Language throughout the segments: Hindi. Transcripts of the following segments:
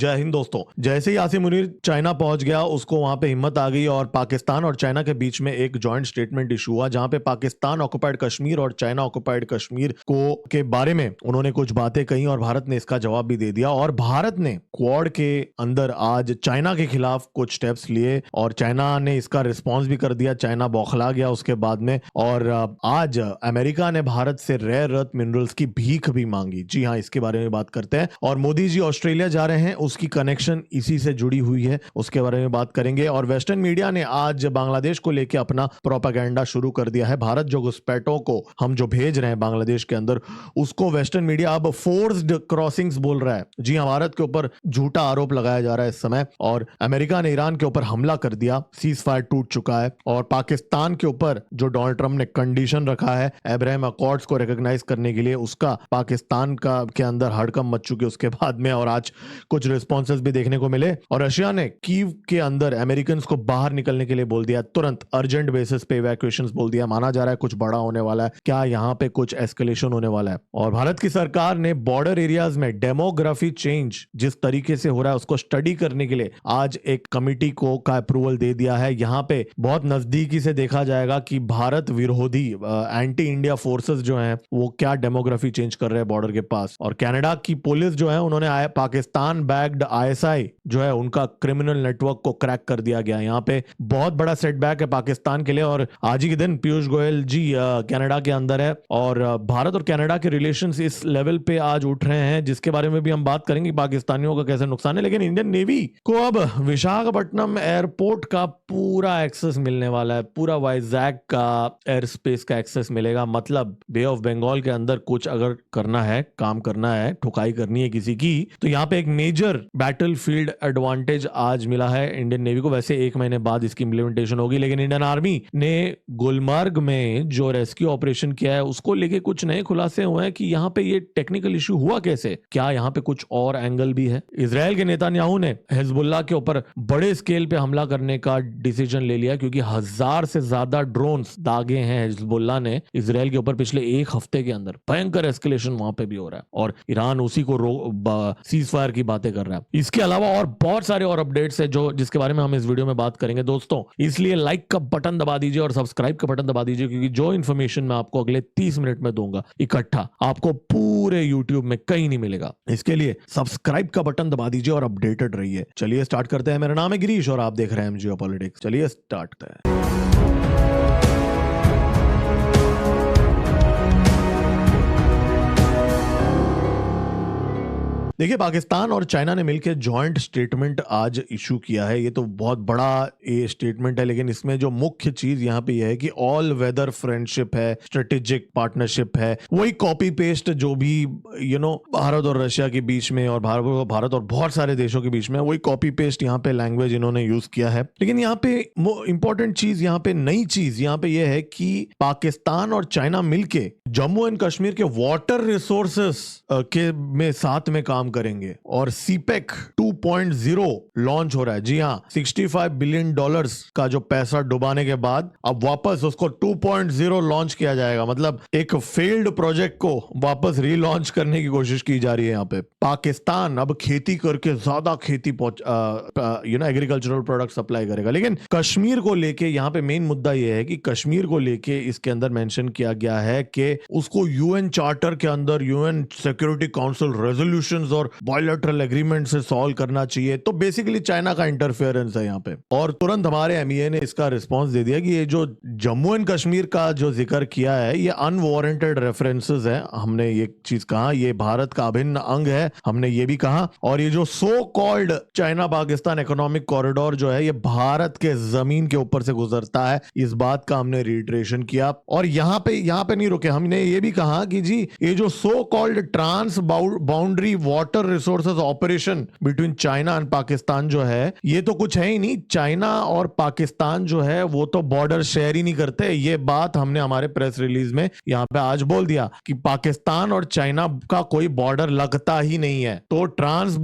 जय हिंद दोस्तों। जैसे ही आसिम मुनीर चाइना पहुंच गया, उसको वहां पे हिम्मत आ गई और पाकिस्तान और चाइना के बीच में एक जॉइंट स्टेटमेंट इशू हुआ, जहां पे पाकिस्तान ऑक्युपाइड कश्मीर और चाइना ऑक्युपाइड कश्मीर को के बारे में उन्होंने कुछ बातें कही और भारत ने इसका जवाब भी दे दिया। और भारत ने क्वाड के अंदर आज चाइना के खिलाफ कुछ स्टेप्स लिए और चाइना ने इसका रिस्पॉन्स भी कर दिया। चाइना बौखला गया उसके बाद में, और आज अमेरिका ने भारत से रेयर अर्थ मिनरल्स की भीख भी मांगी। जी हाँ, इसके बारे में बात करते हैं। और मोदी जी ऑस्ट्रेलिया जा रहे हैं, उसकी कनेक्शन इसी से जुड़ी हुई है, उसके बारे में बात करेंगे। और वेस्टर्न मीडिया ने आज बांग्लादेश को लेकर अपना प्रोपेगेंडा शुरू कर दिया है। भारत जो घुसपैठों को हम जो भेज रहे हैं बांग्लादेश के अंदर, उसको वेस्टर्न मीडिया अब फोर्स्ड क्रॉसिंग्स बोल रहा है। जी हाँ, भारत के ऊपर झूठा आरोप लगाया जा रहा है इस समय। और अमेरिका ने ईरान के ऊपर हमला कर दिया, सीज फायर टूट चुका है। और पाकिस्तान के ऊपर जो डोनाल्ड ट्रंप ने कंडीशन रखा है अब्राहम अकॉर्ड्स को रिकॉग्नाइज करने के लिए, उसका पाकिस्तान का के अंदर हड़कंप मच चुकी उसके बाद में। और आज कुछ रिस्पॉन्सेस भी देखने को मिले। और रशिया ने कीव के अंदर अमेरिकन को बाहर निकलने के लिए बोल दिया, तुरंत अर्जेंट बेसिस पे इवैक्यूएशंस बोल दिया। माना जा रहा है कुछ बड़ा होने वाला है, क्या यहाँ पे कुछ एस्केलेशन होने वाला है। और भारत की सरकार ने बॉर्डर एरियाज में डेमोग्राफी चेंज जिस तरीके से हो रहा है उसको स्टडी करने के लिए आज एक कमिटी को का अप्रूवल दे दिया है। यहाँ पे बहुत नजदीकी से देखा जाएगा कि भारत विरोधी एंटी इंडिया फोर्सेस जो हैं वो क्या डेमोग्राफी चेंज कर रहे हैं बॉर्डर के पास। और कनाडा की पुलिस जो है, उन्होंने पाकिस्तान बैक्ड आईएसआई जो है उनका क्रिमिनल नेटवर्क को क्रैक कर दिया गया। यहाँ पे बहुत बड़ा सेटबैक है पाकिस्तान के लिए। और आज ही के दिन पीयूष गोयल जी कनाडा के अंदर है और भारत और कनाडा के रिलेशंस इस लेवल पे आज उठ रहे हैं, जिसके बारे में भी हम बात करेंगे पाकिस्तानियों का कैसे नुकसान है। लेकिन इंडियन नेवी को अब विशाखापट्टनम एयरपोर्ट का पूरा एक्सेस मिलने वाला है, पूरा वाइजैक का एयर स्पेस का एक्सेस मिलेगा। मतलब बे ऑफ बंगाल के अंदर कुछ अगर करना है, काम करना है, ठुकाई करनी है किसी की, तो यहाँ पे एक मेजर बैटलफील्ड एडवांटेज आज मिला है इंडियन नेवी को। वैसे 1 महीने बाद इसकी इंप्लीमेंटेशन होगी, लेकिन इंडियन आर्मी ने गुलमर्ग में जो रेस्क्यू ऑपरेशन किया है उसको लेके कुछ नए खुलासे हुए हैं कि यहाँ पे ये टेक्निकल इश्यू हुआ कैसे, क्या यहाँ पे कुछ और एंगल भी है। इजराइल के नेतन्याहू ने हिजबुल्लाह के ऊपर बड़े स्केल पे हमला करने का डिसीजन ले लिया, क्योंकि 1000 से ज्यादा ड्रोन्स दागे हैं हिजबुल्लाह ने इजराइल के ऊपर पिछले 1 हफ्ते के अंदर। भयंकर एस्केलेशन वहां पे भी हो रहा है और ईरान उसी को सीज फायर की बातें कर रहा है। इसके अलावा और बहुत सारे और अपडेट्स है जो जिसके बारे में हम इस वीडियो में बात करेंगे दोस्तों। इसलिए लाइक का बटन दबा दीजिए और सब्सक्राइब का बटन दबा दीजिए, क्योंकि जो इन्फॉर्मेशन मैं आपको अगले 30 मिनट में दूंगा इकट्ठा, आपको पूरे यूट्यूब में कहीं नहीं मिलेगा। इसके लिए सब्सक्राइब का बटन दबा दीजिए और अपडेटेड रहिए। चलिए स्टार्ट करते हैं। मेरा नाम है गिरीश और आप देख रहे हैं जियोपॉलिटिक्स। चलिए स्टार्ट करते हैं। देखिए, पाकिस्तान और चाइना ने मिलकर जॉइंट स्टेटमेंट आज इशू किया है। ये तो बहुत बड़ा ये स्टेटमेंट है, लेकिन इसमें जो मुख्य चीज यहाँ पे यह है कि ऑल वेदर फ्रेंडशिप है, स्ट्रेटेजिक पार्टनरशिप है, वही कॉपी पेस्ट जो भी भारत और रशिया के बीच में और भारत और बहुत सारे देशों के बीच में, वही कॉपी पेस्ट यहाँ पे लैंग्वेज इन्होंने यूज किया है। लेकिन यहाँ पे इंपॉर्टेंट चीज, यहाँ पे नई चीज यहाँ पे यह है कि पाकिस्तान और चाइना मिलके जम्मू एंड कश्मीर के वाटर रिसोर्सेस के में साथ में काम करेंगे। और सीपेक 2.0 लॉन्च हो रहा है। जी हाँ, $65 बिलियन का जो पैसा डुबाने के बाद अब वापस उसको 2.0 लॉन्च किया जाएगा। मतलब एक फेल्ड प्रोजेक्ट को वापस रीलॉन्च करने की कोशिश की जा रही है। यहाँ पे पाकिस्तान अब खेती करके ज्यादा खेती एग्रीकल्चरल प्रोडक्ट सप्लाई करेगा। लेकिन कश्मीर को लेके यहाँ पे मेन मुद्दा यह है कि कश्मीर को लेके इसके अंदर मेंशन किया गया है कि उसको यूएन चार्टर के अंदर, यूएन सिक्योरिटी काउंसिल रेजोल्यूशंस और बायलैटरल एग्रीमेंट से सॉल्व करना चाहिए। तो बेसिकली चाइना का इंटरफेरेंस है यहाँ पे। और तुरंत हमारे एमईए ने इसका रिस्पांस दे दिया कि ये जो जम्मू एंड कश्मीर का जो जिक्र किया है ये अनवारंटेड रेफरेंसेस है। हमने ये चीज कहा, ये भारत का अभिन्न अंग है, हमने ये भी कहा। और ये जो so called China Pakistan economic corridor जो है, ये भारत के जमीन के ऊपर से गुजरता है, इस बात का हमने रिट्रेशन किया। और यहाँ पे नहीं रुके, हमने ये भी कहा कि जी ये जो so called transboundary water resources operation between China and Pakistan जो है, ये तो कुछ है ही नहीं। चाइना और पाकिस्तान जो है वो तो बॉर्डर शेयर ही नहीं करते। ये बात हमने हमारे प्रेस रिलीज में यहाँ पे आज बोल दिया कि पाकिस्तान और चाइना का कोई बॉर्डर लगता ही नहीं है। तो trans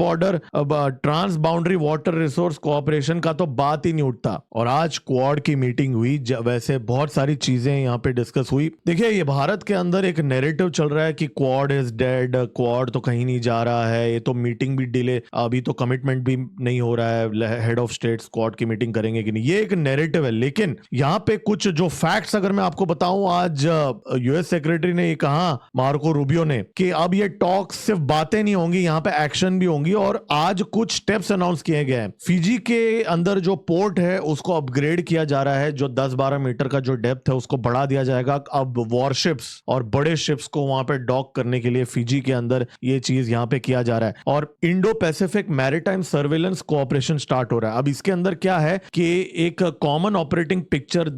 boundary water resource cooperation का तो बात ही नहीं उठता। और आज क्वाड की मीटिंग हुई, वैसे बहुत सारी चीजें यहाँ पे डिस्कस हुई। देखिए, ये भारत के अंदर एक नैरेटिव चल रहा है कि क्वाड इज डेड, क्वाड तो कहीं नहीं जा रहा है, ये तो मीटिंग भी डिले, अभी तो कमिटमेंट भी नहीं हो रहा है, हेड ऑफ स्टेट स्क्वाड की मीटिंग करेंगे कि नहीं, ये एक नैरेटिव है। लेकिन यहाँ पे कुछ जो फैक्ट्स अगर मैं आपको बताऊं, आज यूएस सेक्रेटरी ने ये कहा, मार्को रूबियो ने, कि अब ये टॉक सिर्फ बातें नहीं होंगी, यहाँ पे एक्शन भी होंगी, और आज कुछ स्टेप्स अनाउंस किए गए हैं। फिजी के अंदर जो पोर्ट है उसको अपग्रेड किया जा रहा है, जो 10-12 मीटर का जो डेप्थ है उसको बढ़ा दिया जाएगा। अब वॉरशिप्स और बड़े शिप्स को वहां पे डॉक करने के लिए फिजी के अंदर ये चीज यहाँ पे किया जा रहा है। और Indo Pacific maritime surveillance cooperation start हो रहा है। अब इसके अंदर क्या है कि एक कॉमन ऑपरेटिंग पिक्चर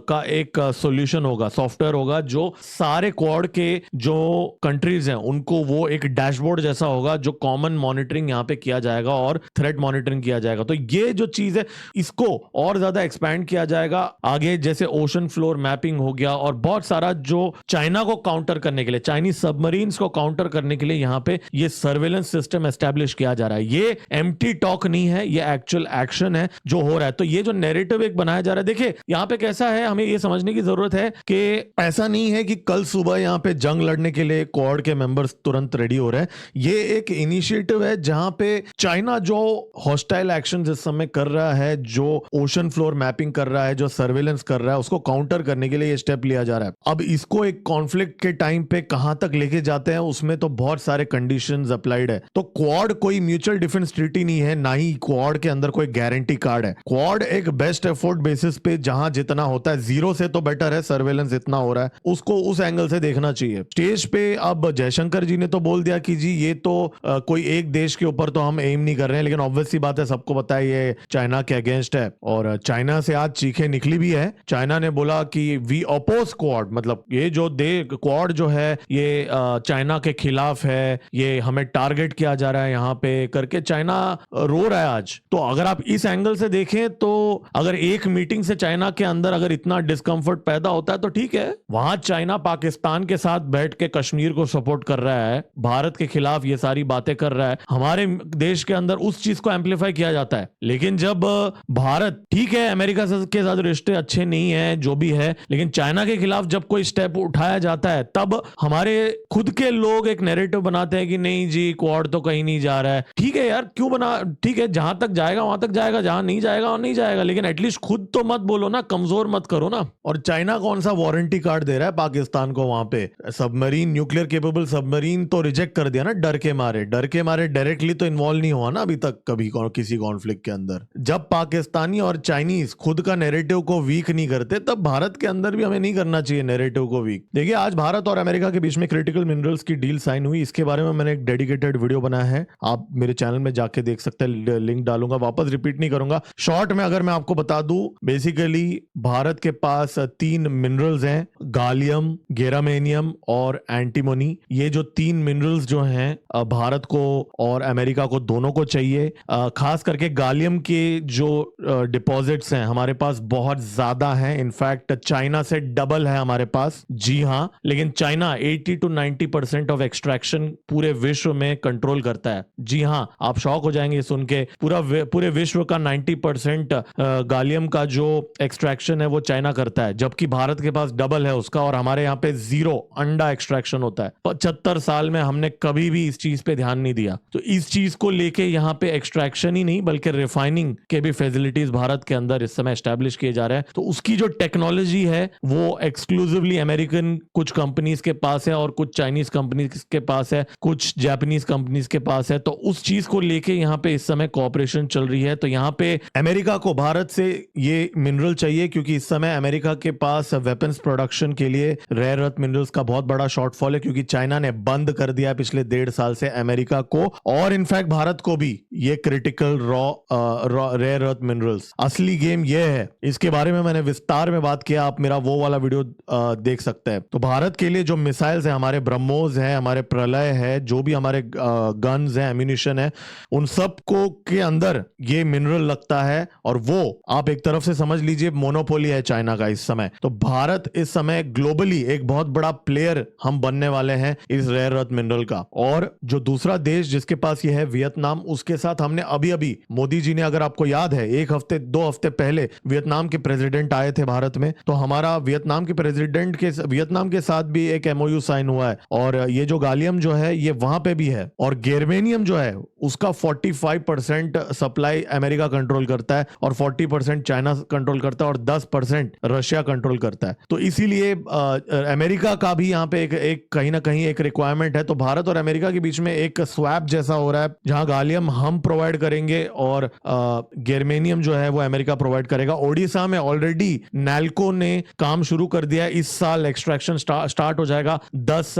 का एक सॉल्यूशन होगा, सॉफ्टवेयर होगा, जो सारे क्वाड के जो कंट्रीज हैं उनको वो एक डैशबोर्ड जैसा होगा, जो कॉमन मॉनिटरिंग यहाँ पे किया जाएगा और थ्रेट मॉनिटरिंग किया जाएगा। तो ये जो चीज है इसको और ज्यादा एक्सपैंड किया जाएगा आगे, जैसे ओशन फ्लोर मैपिंग हो गया, और बहुत सारा जो चाइना को काउंटर करने के लिए, चाइनीज सबमरीन्स को काउंटर करने के लिए यहाँ पे ये सर्वेलेंस सिस्टम एस्टेब्लिश किया जा रहा है। ये एम्प्टी टॉक नहीं है, ये एक्चुअल एक्शन है जो हो रहा है। तो ये जो नैरेटिव एक बनाया जा रहा है, देखिए यहाँ पे कैसा है, हमें ये समझने की जरूरत है कि ऐसा नहीं है कि कल सुबह यहाँ पे जंग लड़ने के लिए क्वाड के मेंबर्स तुरंत रेडी हो रहे हैं। ये एक इनिशिएटिव है जहां पे चाइना जो हॉस्टाइल एक्शन इस समय कर रहा है, जो ओशन फ्लोर मैपिंग कर रहा है, जो सर्वेलेंस कर रहा है, उसको काउंटर करने के लिए ये स्टेप लिया जा रहा है। अब इसको एक कॉन्फ्लिक्ट के टाइम पे कहां तक लेके जाते हैं, उसमें तो बहुत सारे कंडीशंस अप्लाइड है। तो क्वाड कोई म्यूचुअल डिफेंस ट्रीटी नहीं है, ना ही क्वाड के अंदर कोई गारंटी कार्ड है। क्वाड एक बेस्ट एफोर्ट बेसिस पे जहां जितना होता है, जीरो से तो बेटर है, सर्वेलेंस इतना हो रहा है, उसको उस एंगल से देखना चाहिए। स्टेज पे अब जयशंकर जी ने तो बोल दिया कि जी ये तो कोई एक देश के ऊपर तो हम एम नहीं कर रहे हैं, लेकिन ऑब्वियस सी बात है, सबको पता है ये चाइना के अगेंस्ट है, और चाइना से आज चीखें निकली भी है। चाइना ने बोला कि वी अपोज क्वाड, मतलब ये जो क्वाड जो है ये चाइना के खिलाफ है, ये हमें टारगेट किया जा रहा है यहाँ पे करके चाइना रो रहा है आज। तो अगर आप इस एंगल से देखें तो अगर एक मीटिंग से चाइना के अंदर अगर इतना डिस्कंफर्ट पैदा होता है तो ठीक है, वहां चाइना पाकिस्तान के साथ बैठ के कश्मीर को सपोर्ट कर रहा है, भारत के खिलाफ ये सारी बातें कर रहा है, हमारे देश के अंदर उस चीज को एम्पलीफाई किया जाता है। लेकिन जब भारत, ठीक है अमेरिका के साथ रिश्ते अच्छे नहीं है जो भी है, लेकिन चाइना के खिलाफ जब कोई स्टेप उठाया जाता है तब हमारे खुद के लोग एक नैरेटिव बनाते हैं कि नहीं जी क्वाड तो कहीं नहीं जा रहा है। ठीक है यार, क्यों बना, ठीक है जहां तक जाएगा वहां तक जाएगा, जहां नहीं जाएगा वहां नहीं जाएगा, लेकिन एटलीस्ट खुद तो मत बोलो ना, कमजोर मत करो ना। और चाइना कौन सा वारंटी कार्ड दे रहा है पाकिस्तान को, वहां पे सबमरीन, न्यूक्लियर केपेबल सबमरीन तो रिजेक्ट कर दिया ना, डर के मारे डायरेक्टली तो इन्वॉल्व नहीं हुआ ना अभी तक कभी किसी कॉन्फ्लिक्ट के अंदर। जब पाकिस्तानी और चाइनीज खुद का नैरेटिव को वीक नहीं करते, तब भारत के अंदर भी हमें नहीं करना चाहिए नैरेटिव को वीक। देखिए आज भारत और अमेरिका के बीच में क्रिटिकल मिनरल्स की डील साइन हुई, इसके बारे में मैंने एक डेडिकेटेड वीडियो बनाया है, आप मेरे चैनल में जाके देख सकते हैं, लिंक डालूंगा, वापस रिपीट नहीं करूंगा। शॉर्ट में अगर मैं आपको बता दूं, बेसिकली भारत के पास 3 मिनरल्स हैं, गालियम, गेरामेनियम और एंटीमोनी। ये जो 3 मिनरल्स जो हैं भारत को और अमेरिका को दोनों को चाहिए। खास करके गालियम के जो डिपॉजिट्स हैं हमारे पास बहुत ज्यादा हैं, इनफैक्ट चाइना से डबल है हमारे पास। जी हां, लेकिन चाइना 80 to 90% ऑफ एक्सट्रैक्शन पूरे विश्व में कंट्रोल करता है। जी हां, आप शॉक हो जाएंगे सुन के, पूरे विश्व का 90% गालियम का जो एक्सट्रैक्शन है वो चाइना करता है, जबकि भारत के पास डबल है उसका, और हमारे यहाँ पे 0 अंडा एक्सट्रैक्शन होता है। 75 साल में हमने कभी भी इस चीज पे ध्यान नहीं दिया। तो इस चीज को लेके यहाँ पे एक्सट्रैक्शन ही नहीं बल्कि रिफाइनिंग के भी फैसिलिटीज भारत के अंदर इस समय एस्टैब्लिश किए जा रहे हैं। तो उसकी जो टेक्नोलॉजी है वो एक्सक्लूसिवली अमेरिकन कुछ कंपनीज के पास है और कुछ चाइनीज कंपनीज के पास है, कुछ जापानीज कंपनीज के पास है। तो उस चीज को लेके यहाँ पे इस समय कोऑपरेशन चल रही है। तो यहाँ पे अमेरिका को भारत से ये मिनरल चाहिए, क्योंकि इस समय अमेरिका के पास वेपन्स प्रोडक्शन के लिए रेयर अर्थ मिनरल्स का बहुत बड़ा शॉर्टफॉल है, क्योंकि चाइना ने बंद कर दिया पिछले 1.5 साल से अमेरिका को और इनफैक्ट भारत को भी ये क्रिटिकल रेयर अर्थ मिनरल्स। असली गेम ये है, इसके बारे में मैंने विस्तार में बात किया, आप मेरा वो वाला वीडियो देख सकते हैं। तो भारत के लिए जो मिसाइल्स हैं, हमारे ब्रह्मोस हैं, हमारे प्रलय है, जो भी हमारे गन्स हैं, एम्यूनिशन है, उन सब को के अंदर ये मिनरल लगता है, और वो आप एक तरफ से समझ लीजिए मोनोपोली है चाइना का इस समय। तो भारत इस समय ग्लोबली एक बहुत बड़ा प्लेयर हम बनने वाले हैं इस रेयर अर्थ मिनरल का। और जो दूसरा देश जिसके पास ये है वियतनाम, उसके साथ हमने अभी मोदी जी ने, अगर आपको याद है, 1-2 हफ्ते पहले वियतनाम के प्रेसिडेंट आए थे भारत में, तो हमारा वियतनाम के साथ भी एक एमओयू साइन हुआ है। और ये जो गालियम जो है ये वहां पे भी है और गेर्मेनियम जो है उसका 45% सप्लाई अमेरिका कंट्रोल करता है और 40% चाइना कंट्रोल करता है और 10% रशिया कंट्रोल करता है। तो इसीलिए अमेरिका का भी यहाँ पे एक कहीं ना कहीं एक रिक्वायरमेंट है। तो भारत और अमेरिका के बीच में एक स्वैप जैसा हो रहा है जहां गालियम हम प्रोवाइड करेंगे और गेर्मेनियम जो है वो अमेरिका प्रोवाइड करेगा। ओडिशा में ऑलरेडी नैल्को ने काम शुरू कर दिया है। इस साल एक्सट्रैक्शन स्टार्ट हो जाएगा 10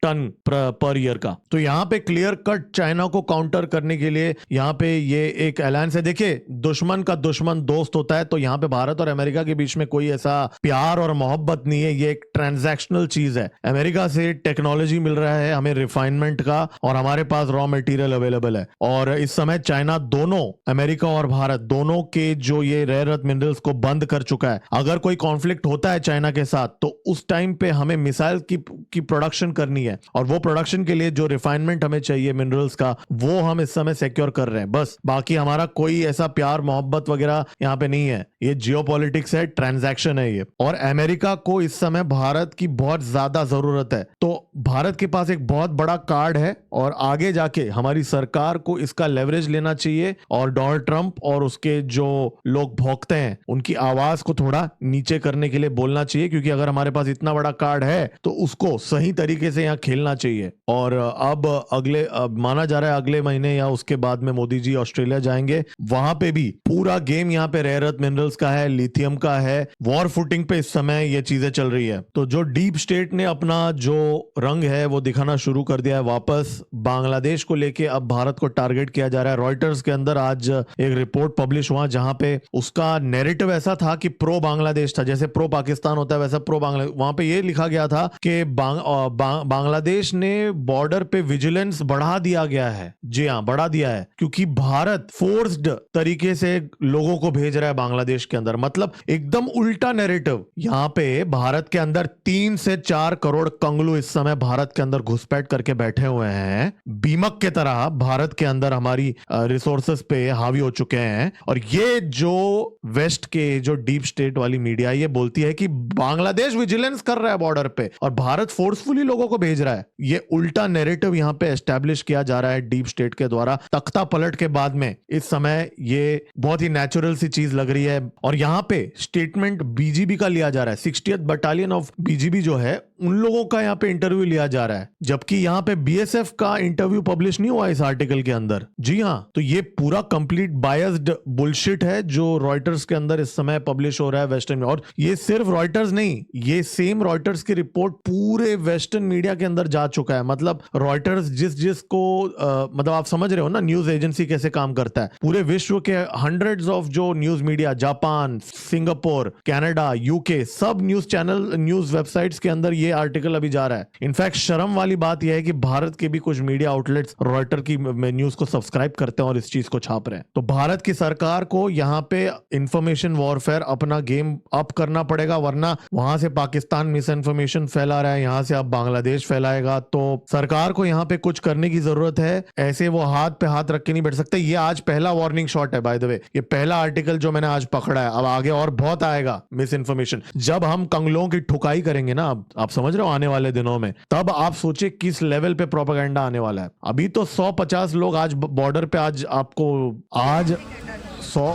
टन पर ईयर का। तो यहाँ पे क्लियर कट चाइना को काउंटर करने के लिए यहाँ पे ये एक अलायंस है। देखिए, दुश्मन का दुश्मन दोस्त होता है, तो यहाँ पे भारत और अमेरिका के बीच में कोई ऐसा प्यार और मोहब्बत नहीं है। ये एक ट्रांजैक्शनल चीज है। अमेरिका से टेक्नोलॉजी मिल रहा है हमें रिफाइनमेंट का और हमारे पास रॉ मटेरियल अवेलेबल है। और इस समय चाइना दोनों, अमेरिका और भारत दोनों के जो ये रेयर अर्थ मिनरल्स को बंद कर चुका है। अगर कोई कॉन्फ्लिक्ट होता है चाइना के साथ तो उस टाइम पे हमें मिसाइल की प्रोडक्शन करनी है और वो प्रोडक्शन के लिए जो रिफाइनमेंट हमें चाहिए मिनरल्स का, वो हम इस समय सिक्योर कर रहे हैं। बस, बाकी हमारा कोई ऐसा प्यार मोहब्बत वगैरह यहाँ पे नहीं है। ये जियोपॉलिटिक्स है, ट्रांजैक्शन है ये। और अमेरिका को इस समय भारत की बहुत ज्यादा जरूरत है। तो भारत के पास एक बहुत बड़ा कार्ड है और आगे जाके हमारी सरकार को इसका लेवरेज लेना चाहिए और डोनाल्ड ट्रंप और उसके जो लोग भौंकते हैं उनकी आवाज को थोड़ा नीचे करने के लिए बोलना चाहिए, क्योंकि अगर हमारे पास इतना बड़ा कार्ड है तो उसको सही तरीके से यहाँ खेलना चाहिए। और अब माना जा रहा है अगले महीने या उसके बाद में मोदी जी ऑस्ट्रेलिया जाएंगे। वहां पे भी पूरा गेम यहाँ पे रेयर अर्थ मिनरल्स का है, लिथियम का है। वॉर फुटिंग पे इस समय ये चीजें चल रही है। तो जो डीप स्टेट ने अपना जो रंग है वो दिखाना शुरू कर दिया है वापस। बांग्लादेश को लेके अब भारत को टारगेट किया जा रहा है। रॉयटर्स के अंदर आज एक रिपोर्ट पब्लिश हुआ जहां पे उसका नैरेटिव ऐसा था कि प्रो बांग्लादेश था, जैसे प्रो पाकिस्तान होता है वैसा प्रो बांग्लादेश। वहां पे ये लिखा गया था कि बांग्लादेश ने बॉर्डर पे विजिलेंस बढ़ा दिया गया है। जी हाँ, बढ़ा दिया है, क्योंकि भारत फोर्स्ड तरीके से लोगों को भेज रहा है बांग्लादेश के अंदर। मतलब एकदम उल्टा नैरेटिव। यहाँ पे भारत के अंदर 3 से 4 करोड़ कंगलू इस समय भारत के अंदर घुसपैठ करके बैठे हुए हैं, बीमक के तरह भारत के अंदर हमारी रिसोर्सेस पे हावी हो चुके हैं। और ये जो वेस्ट के जो डीप स्टेट वाली मीडिया ये बोलती है कि बांग्लादेश विजिलेंस कर रहा है बॉर्डर पे और भारत फोर्सफुली लोगों को भेज रहा है। ये उल्टा नैरेटिव यहाँ पे एस्टैब्लिश किया जा रहा है डीप स्टेट के द्वारा। तख्ता पलट के बाद में इस समय ये बहुत ही नेचुरल सी चीज लग रही है। और यहाँ पे स्टेटमेंट बीजीबी का लिया जा रहा है। 60th बटालियन ऑफ बीजीबी जो है उन लोगों का यहाँ पे इंटरव्यू लिया जा रहा है, जबकि यहाँ पे बीएसएफ का इंटरव्यू पब्लिश नहीं हुआ इस आर्टिकल के अंदर। जी हाँ, तो ये पूरा कंप्लीट बायस्ड बुलशिट है जो रॉयटर्स के अंदर इस समय पब्लिश हो रहा है वेस्टर्न में। और ये सिर्फ रॉयटर्स नहीं, ये सेम रॉयटर्स की रिपोर्ट पूरे वेस्टर्न मीडिया के अंदर जा चुका है। मतलब रॉयटर्स जिसको मतलब आप समझ रहे हो ना न्यूज एजेंसी कैसे काम करता है। पूरे विश्व के हंड्रेड्स ऑफ जो news media, Japan, Singapore, Canada, UK, सब न्यूज चैनल, न्यूज वेबसाइट्स के अंदर ये आर्टिकल अभी जा रहा है। इनफैक्ट शर्म वाली बात यह है कि भारत के भी कुछ मीडिया आउटलेट्स रॉयटर की न्यूज को सब्सक्राइब करते हैं और इस चीज को छाप रहे हैं। तो भारत की सरकार को यहाँ पे इंफॉर्मेशन वॉरफेयर अपना गेम अप करना पड़ेगा, वरना वहां से पाकिस्तान मिस इन्फॉर्मेशन फैला रहा है, यहाँ से अब बांग्लादेश फैलाएगा। तो सरकार को यहाँ पे कुछ करने की जरूरत है। ऐसे वो हाथ पे हाथ रख के नहीं बैठ सकते। ये आज पहला वार्निंग शॉट है बाय द वे, ये पहला आर्टिकल जो मैंने आज पकड़ा है। अब आगे और बहुत आएगा मिस इन्फॉर्मेशन। जब हम कंगलों की ठुकाई करेंगे ना, अब आप समझ रहे हो आने वाले दिनों में, तब आप सोचिए किस लेवल पे प्रोपेगेंडा आने वाला है। अभी तो 150 लोग आज बॉर्डर पे आज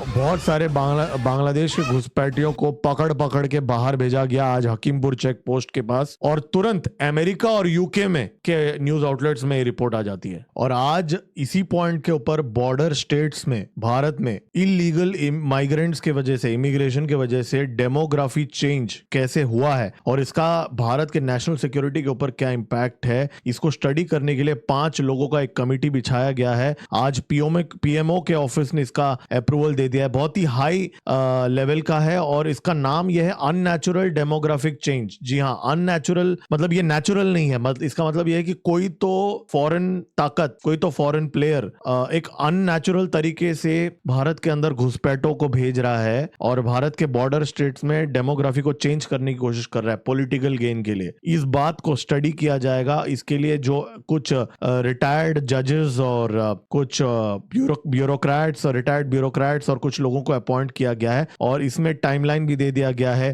बहुत सारे बांग्लादेश के घुसपैठियों को पकड़ के बाहर भेजा गया आज हकीमपुर चेक पोस्ट के पास। और तुरंत अमेरिका और यूके में के न्यूज आउटलेट्स में रिपोर्ट आ जाती है। और आज इसी पॉइंट के ऊपर बॉर्डर स्टेट्स में, भारत में इलीगल माइग्रेंट्स के वजह से, इमिग्रेशन के वजह से डेमोग्राफी चेंज कैसे हुआ है और इसका भारत के नेशनल सिक्योरिटी के ऊपर क्या इंपैक्ट है, इसको स्टडी करने के लिए 5 लोगों का एक कमिटी बिछाया गया है। आज पीएमओ के ऑफिस ने इसका अप्रूवल दे दिया है। बहुत ही हाई लेवल का है और इसका नाम यह है अननेचुरल डेमोग्राफिक चेंज। जी हाँ, अननेचुरल मतलब ये नेचुरल नहीं है। इसका मतलब यह है कि कोई तो फॉरेन ताकत, कोई तो फॉरेन प्लेयर एक अननेचुरल तरीके से भारत के अंदर घुसपैठों को भेज रहा है और भारत के बॉर्डर स्टेट्स में डेमोग्राफी को चेंज करने की कोशिश कर रहा है पॉलिटिकल गेन के लिए। इस बात को स्टडी किया जाएगा। इसके लिए जो कुछ रिटायर्ड जजेस और कुछ ब्यूरोक्रेट्स और रिटायर्ड ब्यूरोक्रेट्स टेक्नोक्रेट्स और कुछ लोगों को अपॉइंट किया गया है और इसमें टाइमलाइन भी दे दिया गया है।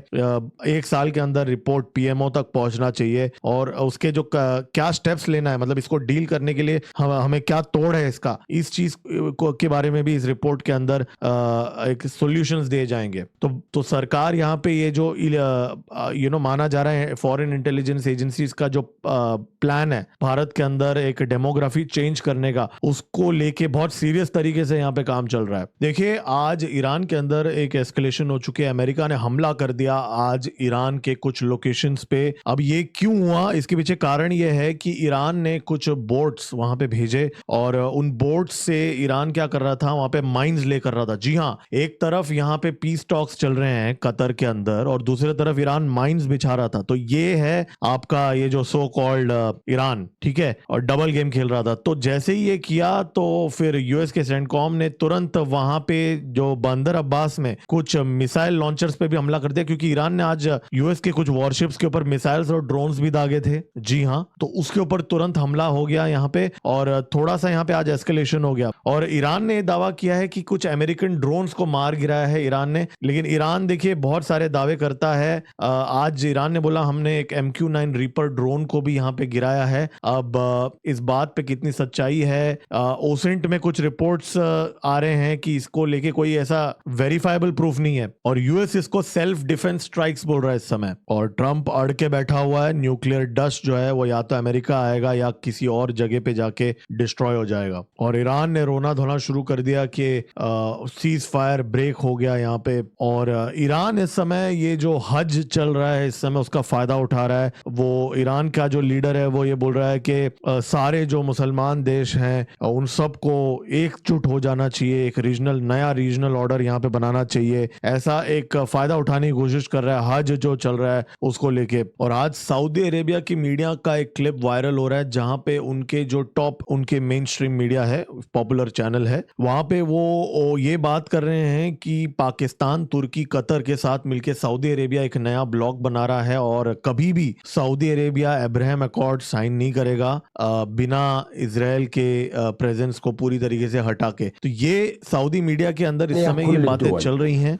1 साल के अंदर रिपोर्ट पीएमओ तक पहुंचना चाहिए और उसके जो क्या स्टेप्स लेना है, मतलब इसको डील करने के लिए हमें क्या तोड़ है इसका, इस चीज के बारे में भी इस रिपोर्ट के अंदर एक सॉल्यूशंस दिए जाएंगे। तो सरकार यहाँ पे ये जो माना जा रहा है फॉरेन इंटेलिजेंस एजेंसीज का जो प्लान है भारत के अंदर एक डेमोग्राफी चेंज करने का, उसको लेके बहुत सीरियस तरीके से यहाँ पे काम चल रहा है। देखिए, आज ईरान के अंदर एक एस्केलेशन हो चुकी है। अमेरिका ने हमला कर दिया आज ईरान के कुछ लोकेशंस पे। अब ये क्यों हुआ, इसके पीछे कारण ये है कि ईरान ने कुछ बोट्स वहां पे भेजे और उन बोट्स से ईरान क्या कर रहा था, वहां पे माइंस लेकर रहा था। जी हाँ, एक तरफ यहाँ पे पीस टॉक्स चल रहे हैं कतर के अंदर और दूसरी तरफ ईरान माइंस बिछा रहा था। तो ये है आपका ये जो सो कॉल्ड ईरान, ठीक है, और डबल गेम खेल रहा था। तो जैसे ही ये किया तो फिर यूएस के सेंटकॉम ने तुरंत वहां पे जो बंदर अब्बास में कुछ मिसाइल लॉन्चर्स पे भी हमला कर दिया, क्योंकि ईरान ने आज यूएस के कुछ वॉरशिप्स के ऊपर मिसाइल्स और ड्रोन्स भी दागे थे। जी हाँ, तो उसके ऊपर तुरंत हमला हो गया यहाँ पे और थोड़ा सा यहाँ पे आज एस्केलेशन हो गया। और ईरान ने दावा किया है कि कुछ अमेरिकन ड्रोन्स को मार गिराया है ईरान ने, लेकिन ईरान देखिए बहुत सारे दावे करता है। आज ईरान ने बोला हमने एक MQ-9 रीपर ड्रोन को भी यहाँ पे गिराया है। अब इस बात पे कितनी सच्चाई है, ओसेंट में कुछ रिपोर्ट्स आ रहे हैं कि इसको लेके कोई ऐसा वेरीफाइबल प्रूफ नहीं है और यूएस इसको सेल्फ डिफेंस स्ट्राइक्स बोल रहा है इस समय। और ट्रंप अड़ के बैठा हुआ है, न्यूक्लियर डस्ट जो है वो या तो अमेरिका आएगा या किसी और जगह पे जाके डिस्ट्रॉय हो जाएगा। और ईरान ने रोना धोना शुरू कर दिया कि सीज फायर ब्रेक हो गया यहाँ पे। और ईरान इस समय ये जो हज चल रहा है इस समय उसका फायदा उठा रहा है। वो ईरान का जो लीडर है वो ये बोल रहा है कि सारे जो मुसलमान देश हैं उन सबको एकजुट हो जाना चाहिए, एक नया रीजनल ऑर्डर यहाँ पे बनाना चाहिए। ऐसा एक फायदा उठाने की कोशिश कर रहा है हज जो चल रहा है उसको लेके। और आज सऊदी अरेबिया की मीडिया का एक क्लिप वायरल हो रहा है जहां पे उनके जो टॉप उनके मेन स्ट्रीम मीडिया है, पॉपुलर चैनल है, वहां पे वो ये बात कर रहे हैं कि पाकिस्तान, तुर्की, कतर के साथ मिलकर सऊदी अरेबिया एक नया ब्लॉक बना रहा है और कभी भी Saudi Arabia Abraham accord sign नहीं करेगा बिना इजराइल के प्रेजेंस को पूरी तरीके से हटा के। तो ये सऊदी मीडिया के अंदर इस समय ये बातें चल रही हैं,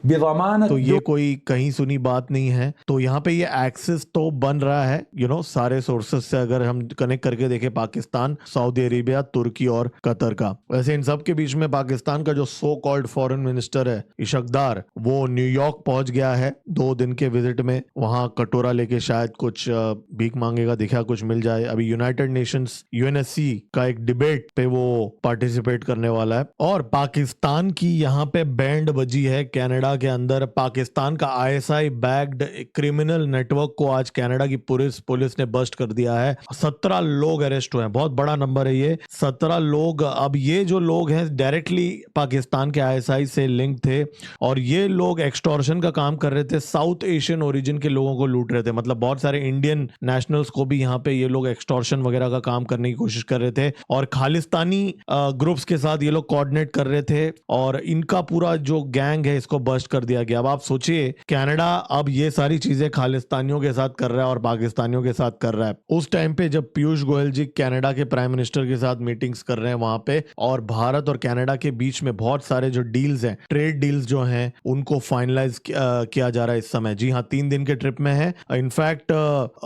तो ये कोई कहीं सुनी बात नहीं है। तो यहाँ पे ये एक्सेस तो बन रहा है, सारे सोर्सेस से अगर हम कनेक्ट करके देखें पाकिस्तान, सऊदी अरेबिया, तुर्की और कतर का। वैसे इन सब के बीच में पाकिस्तान का जो सो कॉल्ड फॉरेन मिनिस्टर है इशकदार, वो न्यूयॉर्क पहुंच गया है 2 दिन के विजिट में। वहां कटोरा लेके शायद कुछ भीख मांगेगा, देखा कुछ मिल जाए। अभी यूनाइटेड नेशंस UNSC का एक डिबेट पे वो पार्टिसिपेट करने वाला है। और पाकिस्तान की यहाँ पे बैंड बजी है कनाडा के अंदर। पाकिस्तान का ISI बैग्ड क्रिमिनल नेटवर्क को आज कनाडा की पुलिस ने बस्ट कर दिया है। 17 लोग अरेस्ट हुए हैं, बहुत बड़ा नंबर है ये, 17 लोग। अब ये जो लोग हैं डायरेक्टली पाकिस्तान के ISI से लिंक थे और ये लोग एक्सटॉर्शन का काम कर रहे थे, साउथ एशियन ओरिजिन के लोगों को लूट रहे थे। मतलब बहुत सारे इंडियन नेशनल्स को भी यहाँ पे ये लोग एक्सटॉर्शन वगैरह का काम करने की कोशिश कर रहे थे और खालिस्तानी ग्रुप्स के साथ ये लोग कोऑर्डिनेट कर रहे थे और इनका पूरा जो गैंग है इसको बस्ट कर दिया गया। अब आप सोचिए, कनाडा अब ये सारी चीजें खालिस्तानियों के साथ कर रहा है और पाकिस्तानियों के साथ कर रहा है। उस टाइम पे जब पीयूष गोयल जी कनाडा के प्राइम मिनिस्टर के साथ मीटिंग्स कर रहे हैं वहां पे, और भारत और कनाडा के बीच में बहुत सारे जो डील्स हैं, ट्रेड डील्स जो हैं, उनको फाइनलाइज किया जा रहा है इस समय। जी हाँ, 3 दिन के ट्रिप में है। इनफैक्ट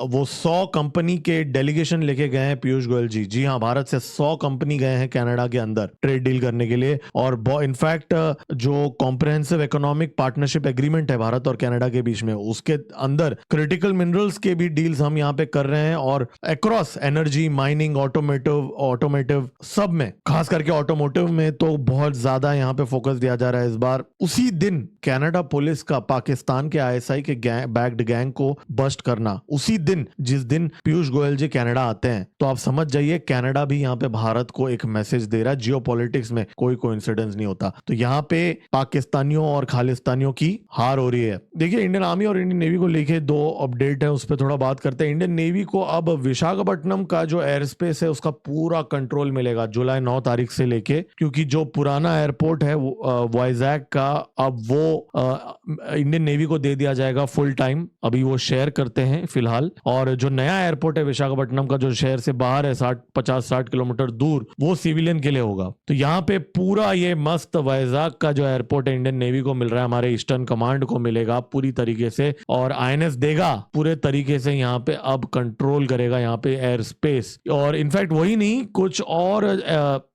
वो 100 कंपनी के डेलीगेशन लेके गए हैं पीयूष गोयल जी। जी हाँ, भारत से 100 कंपनी गए हैं कनाडा के अंदर ट्रेड डील करने के लिए। और इनफैक्ट जो कॉम्प्रिहेंसिव इकोनॉमिक पार्टनरशिप एग्रीमेंट है भारत और कनाडा के बीच में, उसके अंदर क्रिटिकल मिनरल्स के भी डील्स हम यहाँ पे कर रहे हैं और अक्रॉस एनर्जी, माइनिंग, ऑटोमेटिव सब में, खास करके ऑटोमोटिव में तो बहुत ज्यादा यहाँ पे फोकस दिया जा रहा है इस बार। उसी दिन कनाडा पुलिस का पाकिस्तान के ISI के बैग्ड गैंग को बस्ट करना, उसी दिन जिस दिन पीयूष गोयल जी कनाडा आते हैं। तो आप समझ जाइए कनाडा भी यहाँ पे भारत को एक मैसेज दे रहा है, जियोपॉलिटिक्स में कोई कोइंसिडेंस नहीं होता। तो यहाँ पे पाकिस्तानियों और खालिस्तानियों की हार हो रही है। देखिए, इंडियन आर्मी और इंडियन नेवी को लेके 2 अपडेट है, उस पर थोड़ा बात करते हैं। इंडियन नेवी को अब विशाखापट्टनम का जो एयर स्पेस है उसका पूरा कंट्रोल मिलेगा जुलाई 9 तारीख से लेके, क्योंकि जो पुराना एयरपोर्ट है वाइजैक का, अब वो इंडियन नेवी को दे दिया जाएगा फुल टाइम, अभी वो शेयर करते हैं फिलहाल। और जो नया एयरपोर्ट है विशाखापट्टनम का, जो शहर से बाहर है 50-60 किलोमीटर दूर, वो सिविलियन के लिए होगा। तो यहाँ पे पूरा ये मस्त वाइजाग का जो एयरपोर्ट है इंडियन नेवी को मिल रहा है, हमारे ईस्टर्न कमांड को मिलेगा पूरी तरीके से, और आईएनएस देगा पूरे तरीके से यहाँ पे अब कंट्रोल करेगा यहाँ पे एयर स्पेस। और इनफैक्ट वही नहीं, कुछ और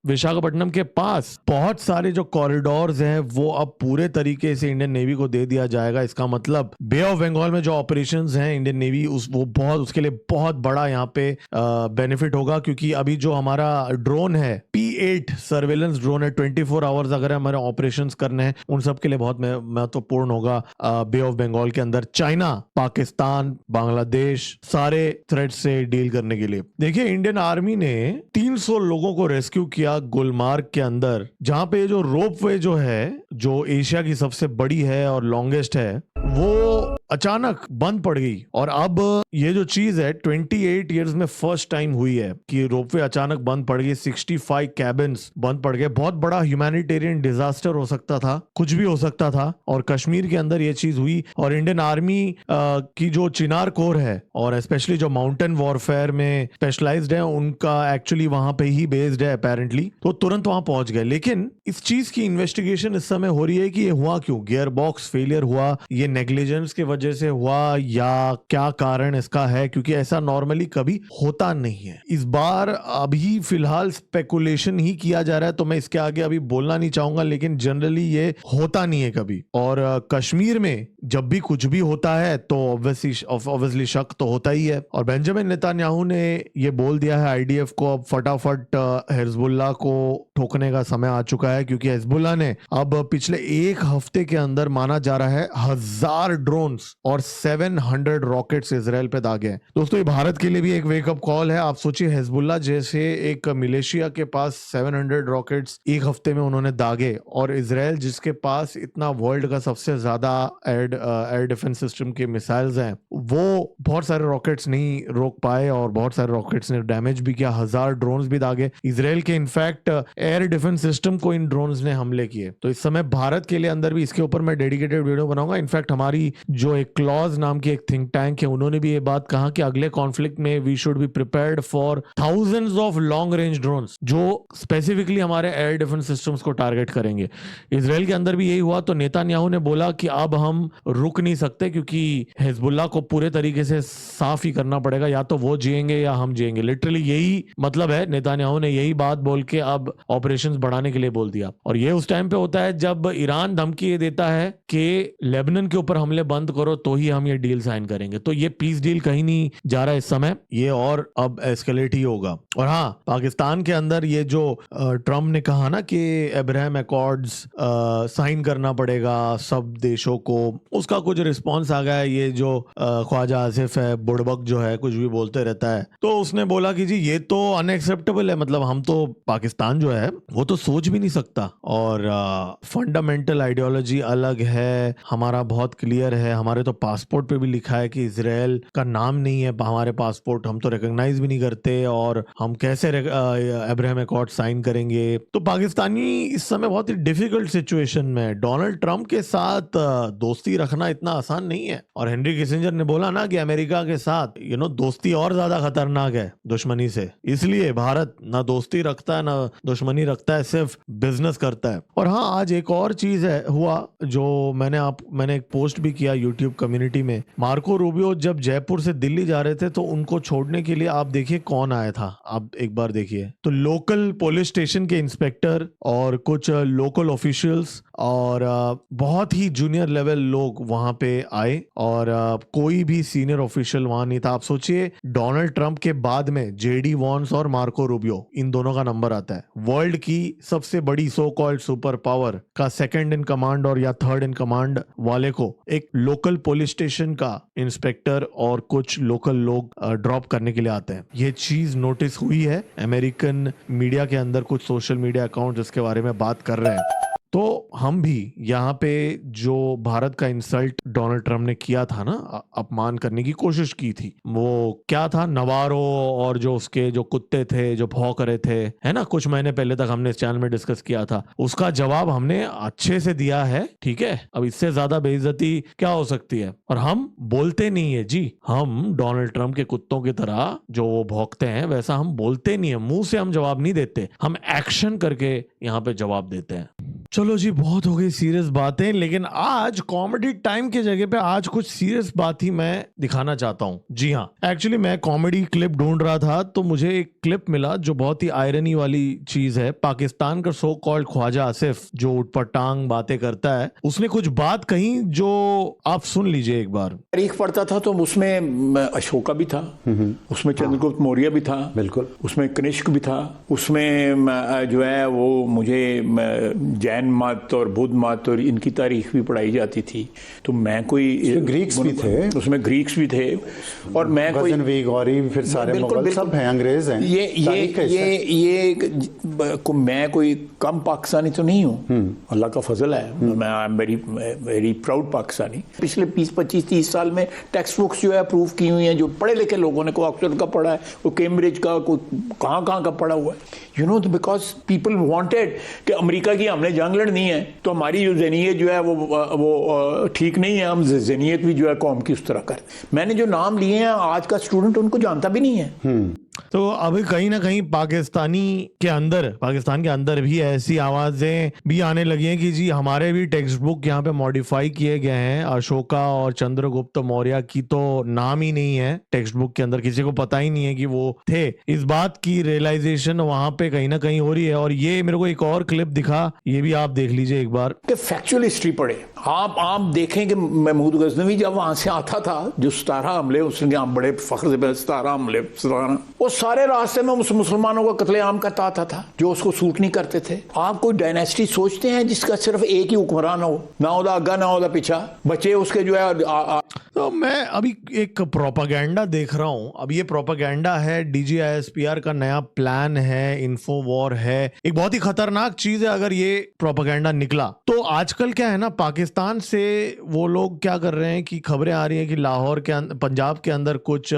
विशाखापट्टनम के पास बहुत सारे जो कॉरिडोर्स हैं वो अब पूरे तरीके से इंडियन नेवी को दे दिया जाएगा। इसका मतलब बे ऑफ बंगाल में जो ऑपरेशंस हैं इंडियन नेवी उसके लिए बहुत बड़ा यहाँ पे बेनिफिट होगा, क्योंकि अभी जो हमारा ड्रोन है P8 सर्वेलेंस ड्रोन है, 24 आवर्स अगर हमारे ऑपरेशंस करने हैं उन सब के लिए बहुत महत्वपूर्ण होगा बे ऑफ बंगाल के अंदर। चाइना, पाकिस्तान, बांग्लादेश सारे थ्रेट से डील करने के लिए। देखिए इंडियन आर्मी ने 300 लोगों को रेस्क्यू किया गुलमार्ग के अंदर, जहां पे जो रोपवे जो है, जो एशिया की सबसे बड़ी है और लॉन्गेस्ट है, वो अचानक बंद पड़ गई। और अब ये जो चीज है 28 इयर्स में फर्स्ट टाइम हुई है कि रोपवे अचानक बंद पड़ गई, 65 कैबिन्स बंद पड़ गए। बहुत बड़ा ह्यूमैनिटेरियन डिजास्टर हो सकता था, कुछ भी हो सकता था, और कश्मीर के अंदर ये चीज हुई। और इंडियन आर्मी की जो चिनार कोर है और स्पेशली जो माउंटेन वॉरफेयर में स्पेशलाइज्ड है, उनका एक्चुअली वहां पे ही बेस्ड है अपेरेंटली, तो तुरंत वहां पहुंच गए। लेकिन इस चीज की इन्वेस्टिगेशन इस समय हो रही है कि ये हुआ क्यों, गियर बॉक्स फेलियर हुआ, ये नेग्लिजेंस की वजह से हुआ, या क्या कारण इसका है, क्योंकि ऐसा नॉर्मली कभी होता नहीं है। इस बार अभी फिलहाल स्पेकुलेशन ही किया जा रहा है, तो मैं इसके आगे अभी बोलना नहीं चाहूंगा, लेकिन जनरली ये होता नहीं है कभी। और कश्मीर में जब भी कुछ भी होता है तो ऑब्वियसली शक तो होता ही है। और बेंजामिन नेतन्याहू ने ये बोल दिया है आईडीएफ को, अब फटाफट हिजबुल्लाह को ठोकने का समय आ चुका है, क्योंकि हिजबुल्लाह ने अब पिछले एक हफ्ते के अंदर माना जा रहा है 1000 ड्रोन्स और 700 रॉकेट्स इजराइल पे दागे हैं। दोस्तों ये भारत के लिए भी एक वेकअप कॉल है। आप सोचिए हिजबुल्लाह जैसे एक मिलिशिया के पास 700 रॉकेट्स एक हफ्ते में उन्होंने दागे, और इजराइल जिसके पास इतना वर्ल्ड का सबसे ज्यादा एयर डिफेंस सिस्टम के मिसाइल्स हैं, वो बहुत सारे रॉकेट्स नहीं रोक पाए और बहुत सारे रॉकेट्स ने डैमेज भी किया, 1000 ड्रोन्स भी दागे इजराइल के। इनफैक्ट एयर डिफेंस सिस्टम को इन ड्रोन्स ने हमले किए। तो इस समय भारत के लिए अंदर भी इसके ऊपर मैं डेडिकेटेड वीडियो बनाऊंगा। इनफैक्ट हमारी जो एक क्लॉज नाम की एक थिंक टैंक है, उन्होंने भी ये बात कहा कि अगले कॉन्फ्लिक्ट में we should be prepared for thousands of long range drones जो स्पेसिफिकली हमारे एयर डिफेंस सिस्टम्स को टारगेट करेंगे। इजराइल के अंदर भी यही हुआ, तो नेतन्याहू ने बोला कि अब हम रुक नहीं सकते, क्योंकि हिजबुल्लाह को पूरे तरीके से साफ ही करना पड़ेगा, या तो वो जिएंगे या हम जिएंगे। लिटरली यही मतलब है, नेतन्याहू ने यही बात बोल के अब ऑपरेशंस बढ़ाने के लिए बोल दिया। और ये उस टाइम पे होता है जब ईरान धमकी ये देता है कि लेबनान के ऊपर हमले बंद करो तो ही हम ये डील साइन करेंगे। तो ये पीस डील कहीं नहीं जा रहा है इस समय, ये और अब एस्केलेट ही होगा। और हाँ, पाकिस्तान के अंदर ये जो ट्रम्प ने कहा ना कि अब्राहम अकॉर्ड्स साइन करना पड़ेगा सब देशों को, उसका कुछ रिस्पॉन्स आ गया है। ये जो ख्वाजा आसिफ है, बुड़बक जो है, कुछ भी बोलते रहता है, तो उसने बोला कि जी ये तो अनएक्सेप्टेबल है, मतलब हम तो पाकिस्तान जो है वो तो सोच भी नहीं सकता, और फंडामेंटल आइडियोलॉजी अलग है, हमारा बहुत क्लियर है, हमारे तो पासपोर्ट पे भी लिखा है कि इजराइल का नाम नहीं है हमारे पासपोर्ट, हम तो रिकॉग्नाइज भी नहीं करते, और हम कैसे अब्राहम अकॉर्ड साइन करेंगे। तो पाकिस्तानी इस समय बहुत ही डिफिकल्ट सिचुएशन में। डोनाल्ड ट्रंप के साथ दोस्ती रखना इतना आसान नहीं है, और हेनरी किसिंजर ने बोला ना कि अमेरिका के साथ दोस्ती और ज्यादा खतरनाक है दुश्मनी से, इसलिए भारत ना दोस्ती रखता है ना दुश्मनी रखता है, सिर्फ बिजनेस करता है। और हाँ, आज एक और चीज है हुआ जो मैंने एक पोस्ट भी किया यूट्यूब कम्युनिटी में। मार्को रूबियो जब जयपुर से दिल्ली जा रहे थे तो उनको छोड़ने के लिए आप देखिए कौन आया था, आप एक बार देखिए तो लोकल पुलिस स्टेशन के इंस्पेक्टर और कुछ लोकल ऑफिशियल्स और बहुत ही जूनियर लेवल लोग वहां पे आए, और कोई भी सीनियर ऑफिशियल वहां नहीं था। आप सोचिए डोनाल्ड ट्रंप के बाद में जेडी वॉन्स और मार्को रूबियो, इन दोनों का नंबर आता है। वर्ल्ड की सबसे बड़ी सो कॉल्ड सुपर पावर का सेकंड इन कमांड और या थर्ड इन कमांड वाले को एक लोकल पुलिस स्टेशन का इंस्पेक्टर और कुछ लोकल लोग ड्रॉप करने के लिए आते हैं। ये चीज नोटिस हुई है अमेरिकन मीडिया के अंदर, कुछ सोशल मीडिया अकाउंट इसके बारे में बात कर रहे हैं। तो हम भी यहाँ पे जो भारत का इंसल्ट डोनाल्ड ट्रम्प ने किया था ना, अपमान करने की कोशिश की थी, वो क्या था, नवारो और जो उसके जो कुत्ते थे जो भौंक रहे थे, है ना, कुछ महीने पहले तक हमने इस चैनल में डिस्कस किया था, उसका जवाब हमने अच्छे से दिया है, ठीक है। अब इससे ज्यादा बेइज्जती क्या हो सकती है। और हम बोलते नहीं है जी, हम डोनाल्ड ट्रम्प के कुत्तों की तरह जो वो भौंकते हैं वैसा हम बोलते नहीं है, मुंह से हम जवाब नहीं देते, हम एक्शन करके यहाँ पे जवाब देते हैं। चलो जी, बहुत हो गई सीरियस बातें, लेकिन आज कॉमेडी टाइम की जगह पे आज कुछ सीरियस बात ही मैं दिखाना चाहता हूँ। जी हाँ, एक्चुअली मैं कॉमेडी क्लिप ढूंढ रहा था तो मुझे एक क्लिप मिला जो बहुत ही आयरनी वाली चीज है। पाकिस्तान का सो कॉल्ड ख्वाजा आसिफ जो उठपटांग बातें करता है, उसने कुछ बात कही जो आप सुन लीजिए एक बार। तारीख पढ़ता था तो उसमें अशोका भी था, उसमें चंद्रगुप्त मौर्य भी था, बिल्कुल, उसमें कनिष्क भी था, उसमें जो है वो मुझे जैन मत और बुद्ध मत और इनकी तारीख भी पढ़ाई जाती थी। तो मैं कोई ग्रीक्स भी थे, उसमें ग्रीक्स भी थे, और मैं कोई फिर सारे मुगल सब हैं, अंग्रेज हैं। मैं कोई कम पाकिस्तानी तो नहीं हूँ, अल्लाह का फजल है, मैं I am very proud Pakistani. पिछले 20-25-30 साल में टेक्स्ट बुक्स जो है अप्रूव की हुई हैं, जो पढ़े लिखे लोगों ने, को ऑक्सफोर्ड का पढ़ा है, को कैम्ब्रिज का, को कहाँ का पढ़ा हुआ है, you know, because people wanted कि अमेरिका की हमने जंग लड़नी है तो हमारी जो ज़हनियत जो है वो ठीक नहीं है, हम ज़हनियत भी जो है कौम की उस तरह कर। मैंने जो नाम लिए हैं आज का स्टूडेंट उनको जानता भी नहीं है। तो अभी कहीं ना कहीं पाकिस्तान के अंदर भी ऐसी आवाजें भी आने लगी हैं कि जी हमारे भी टेक्स्ट बुक यहाँ पे मॉडिफाई किए गए हैं, अशोका और चंद्रगुप्त मौर्य की तो नाम ही नहीं है टेक्स्ट बुक के अंदर, किसी को पता ही नहीं है कि वो थे। इस बात की रियलाइजेशन वहां पे कहीं ना कहीं हो रही है। और ये मेरे को एक और क्लिप दिखा, ये भी आप देख लीजिए एक बार। फैक्चुअल हिस्ट्री पढ़े आप देखें कि महमूद गजनवी जब वहां से आता था, जो 17 हमले उसने बड़े फख्र से 17 हमले, वो सारे रास्ते में मुसलमानों को कत्लेआम करता आता था जो उसको सूट नहीं करते थे। आप कोई डायनेस्टी सोचते हैं जिसका सिर्फ एक ही हुक्मरान हो, ना उदा आगा ना उदा पीछा, बच्चे उसके जो है। तो मैं अभी एक प्रोपागेंडा देख रहा हूं। अब ये प्रोपागेंडा है, DGISPR का नया प्लान है, इन्फो वॉर है, एक बहुत ही खतरनाक चीज है अगर ये प्रोपागेंडा निकला तो। आजकल क्या है ना, पाकिस्तान से वो लोग क्या कर रहे हैं कि खबरें आ रही हैं कि लाहौर के पंजाब के अंदर कुछ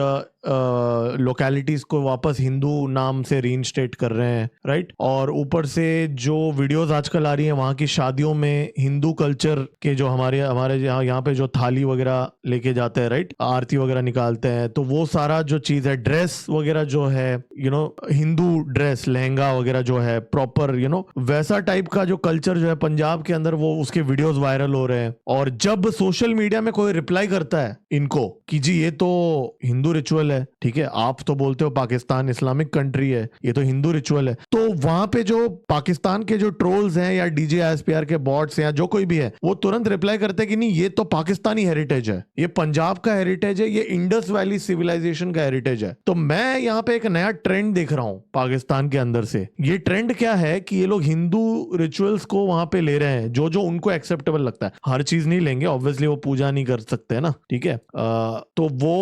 लोकेलिटीज को वापस हिंदू नाम से रीइंस्टेट कर रहे हैं, राइट। और ऊपर से जो वीडियोस आजकल आ रही हैं वहां की शादियों में हिंदू कल्चर के जो हमारे यहाँ पे जो थाली वगैरह लेके जाते हैं, राइट, आरती वगैरह निकालते हैं, तो वो सारा जो चीज है, ड्रेस वगैरह जो है, हिंदू ड्रेस, लहंगा वगैरह जो है प्रॉपर, वैसा टाइप का जो कल्चर जो है पंजाब के अंदर, वो उसके वीडियोस वायरल हो रहे हैं। और जब सोशल मीडिया में कोई रिप्लाई करता है इनको कि जी ये तो हिंदू रिचुअल है, ठीक है, आप तो बोलते हो पाकिस्तान इस्लामिक कंट्री है, ये तो हिंदू रिचुअल है, तो वहां पे जो पाकिस्तान के जो ट्रोल्स हैं या DGISPR के बॉट्स हैं या जो कोई भी है, वो तुरंत रिप्लाई करते हैं कि नहीं ये तो पाकिस्तानी हेरिटेज है, ये पंजाब का हेरिटेज है, ये इंडस वैली सिविलाइजेशन का हेरिटेज है। तो मैं यहाँ पे एक नया ट्रेंड देख रहा हूँ पाकिस्तान के अंदर से। ये ट्रेंड क्या है कि ये लोग हिंदू रिचुअल्स को वहां पे ले रहे हैं, जो उनको एक्सेप्टेबल लगता है। हर चीज नहीं लेंगे, ऑब्वियसली वो पूजा नहीं कर सकते ना, ठीक है, तो वो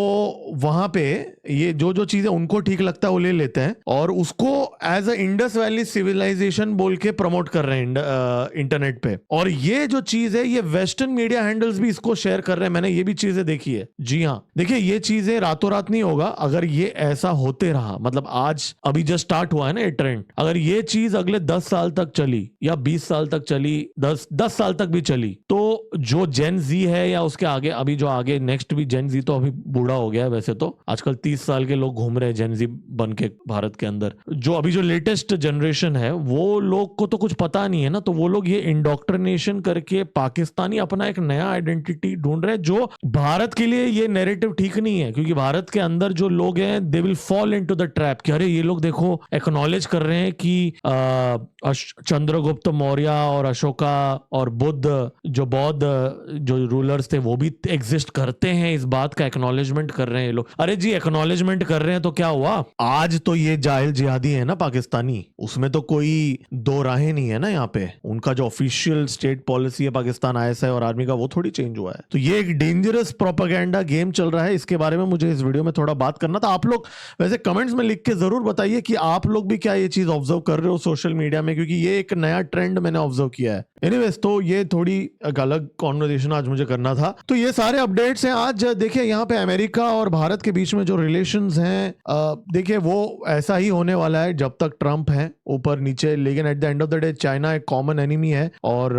वहां पे ये जो चीजें उनको ठीक लगता है वो ले लेते हैं और उसको as a Indus valley civilisation बोल के प्रमोट कर रहे हैं इंटरनेट पे। और ये जो चीज है, ये वेस्टर्न मीडिया हैंडल्स भी इसको शेयर कर रहे हैं, मैंने ये भी चीजें देखी है। जी हाँ, देखिए ये चीजें रातों रात नहीं होगा। अगर ये ऐसा होते रहा, मतलब आज अभी जस्ट स्टार्ट हुआ है ना ये ट्रेंड, अगर ये चीज अगले 10 साल तक चली या 20 साल तक चली, 10 साल तक भी चली, तो जो जेन जी है या उसके आगे, अभी जो आगे नेक्स्ट भी, जेन जी तो अभी बूढ़ा हो गया है वैसे तो, आजकल 30 साल के लोग घूम रहे हैं जेन जी बन के भारत के अंदर। जो लेटेस्ट जनरेशन है वो लोग को तो कुछ पता नहीं है ना, तो वो लोग ये इंडोक्ट्रिनेशन करके पाकिस्तानी अपना एक नया आइडेंटिटी ढूंढ रहे हैं, जो भारत के लिए ये नैरेटिव ठीक नहीं है, क्योंकि भारत के अंदर जो लोग हैं they will fall into the trap कि अरे ये लोग देखो एक्नॉलेज कर रहे हैं कि चंद्रगुप्त मौर्य और अशोका और बुद्ध, जो बौद्ध जो रूलर्स थे, वो भी एग्जिस्ट करते हैं, इस बात का एक्नॉलेजमेंट कर रहे हैं ये लोग। अरे जी एक्नॉलेजमेंट कर रहे हैं तो क्या हुआ, आज तो ये जाहिल जिहादी है ना पाकिस्तानी, उसमें तो कोई दो राहें नहीं है ना। यहाँ पे उनका जो ऑफिशियल स्टेट पॉलिसी है पाकिस्तान ISI और आर्मी का, वो थोड़ी चेंज हुआ है। तो ये एक डेंजरस प्रोपेगेंडा गेम चल रहा है, इसके बारे में मुझे इस वीडियो में थोड़ा बात करना था। आप लोग वैसे कमेंट्स में लिख के जरूर बताइए कि आप लोग भी क्या ये चीज ऑब्जर्व कर रहे हो सोशल मीडिया में, क्योंकि ये एक नया ट्रेंड मैंने ऑब्जर्व किया है। एनीवेज, तो ये थोड़ी एक अलग कॉन्वर्सेशन आज मुझे करना था। तो ये सारे अपडेट्स हैं। आज देखिए यहाँ पे अमेरिका और भारत के बीच में जो रिलेशंस हैं, देखिए वो ऐसा ही होने वाला है जब तक ट्रम्प है ऊपर नीचे, लेकिन at the end of the day China एक कॉमन एनिमी है और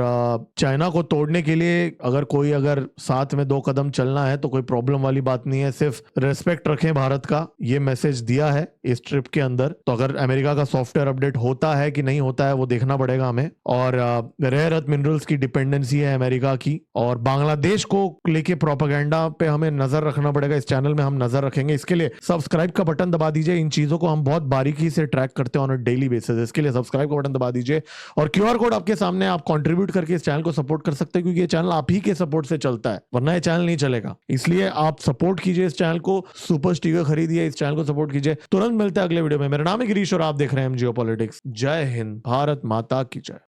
चाइना को तोड़ने के लिए अगर साथ में 2 कदम चलना है तो कोई प्रॉब्लम वाली बात नहीं है, सिर्फ रेस्पेक्ट रखें भारत का, ये मैसेज दिया है इस ट्रिप के अंदर। तो अगर अमेरिका का सॉफ्टवेयर अपडेट होता है कि नहीं होता है वो देखना पड़ेगा हमें। और रेयर अर्थ मिनरल्स की डिपेंडेंसी है अमेरिका की, और बांग्लादेश को लेके प्रोपेगेंडा पे हमें नजर रखना पड़ेगा। इस चैनल में हम नजर रखेंगे, इसके लिए सब्सक्राइब का बटन दबा दीजिए। इन चीजों को हम बहुत बारीकी से ट्रैक करते हैं ऑन अ डेली बेसिस, इसके लिए सब्सक्राइब का बटन दबा दीजिए। और क्यूआर कोड आपके सामने, आप कंट्रीब्यूट करके इस चैनल को सपोर्ट कर सकते हैं, क्योंकि ये चैनल आप ही के सपोर्ट से चलता है, वरना ये चैनल नहीं चलेगा। इसलिए आप सपोर्ट कीजिए इस चैनल को, सुपर स्टिकर खरीदिए, इस चैनल को सपोर्ट कीजिए। तुरंत मिलते हैं अगले वीडियो में। मेरा नाम है गिरीश और आप देख रहे हैं एमजीओ पॉलिटिक्स। जय हिंद, भारत माता की जय।